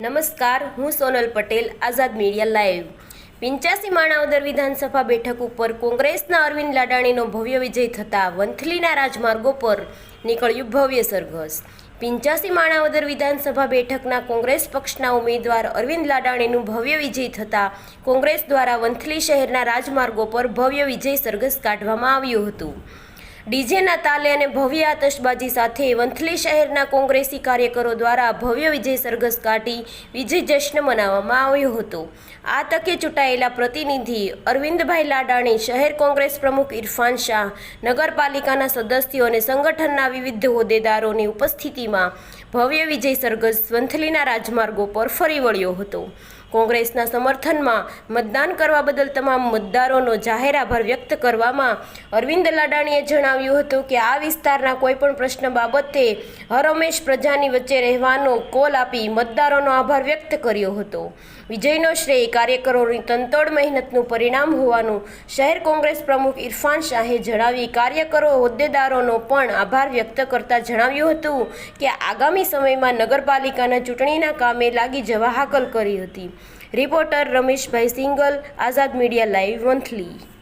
નમસ્કાર, હું સોનલ પટેલ, આઝાદ media live. 85 Manavadar વિધાનસભા બેઠક ઉપર કોંગ્રેસના અરવિંદ લાડાણીનો ભવ્ય વિજય થતાં વંથલીના રાજમાર્ગો પર નીકળ્યું ભવ્ય સરઘસ। 85 માણાવદર વિધાનસભા બેઠકના કોંગ્રેસ પક્ષના ઉમેદવાર અરવિંદ લાડાણીનું ભવ્ય વિજય થતાં કોંગ્રેસ દ્વારા વંથલી શહેરના રાજમાર્ગો પર ભવ્ય વિજય સરઘસ કાઢવામાં આવ્યું હતું। ડીજેના તાલે અને ભવ્ય આતશબાજી સાથે વંથલી શહેરના કોંગ્રેસી કાર્યકરો દ્વારા ભવ્ય વિજય સરઘસ કાઢી વિજય જશ્ન મનાવવામાં આવ્યો હતો। આ તકે ચૂંટાયેલા પ્રતિનિધિ અરવિંદભાઈ લાડાણી, શહેર કોંગ્રેસ પ્રમુખ ઇરફાન શાહ, નગરપાલિકાના સદસ્યો અને સંગઠનના વિવિધ હોદ્દેદારોની ઉપસ્થિતિમાં ભવ્ય વિજય સરઘસ વંથલીના રાજમાર્ગો પર ફરી વળ્યો હતો। કોંગ્રેસના સમર્થનમાં મતદાન કરવા બદલ તમામ મતદારોનો જાહેર આભાર વ્યક્ત કરવામાં અરવિંદ લાડાણીએ જણાવ્યું હતું કે આ વિસ્તારના કોઈપણ પ્રશ્ન બાબતે હરહંમેશ પ્રજાની વચ્ચે રહેવાનો કોલ આપી મતદારોનો આભાર વ્યક્ત કર્યો હતો। વિજયનો શ્રેય કાર્યકરોની તનતોડ મહેનતનું પરિણામ હોવાનું શહેર કોંગ્રેસ પ્રમુખ ઇરફાન શાહે જણાવી કાર્યકરો હોદ્દેદારોનો પણ આભાર વ્યક્ત કરતા જણાવ્યું હતું કે આગામી સમયમાં નગરપાલિકાના ચૂંટણીના કામે લાગી જવા હાકલ કરી હતી। રિપોર્ટર રમેશભાઈ સિંગલ, આઝાદ મીડિયા લાઈવ, વંથલી।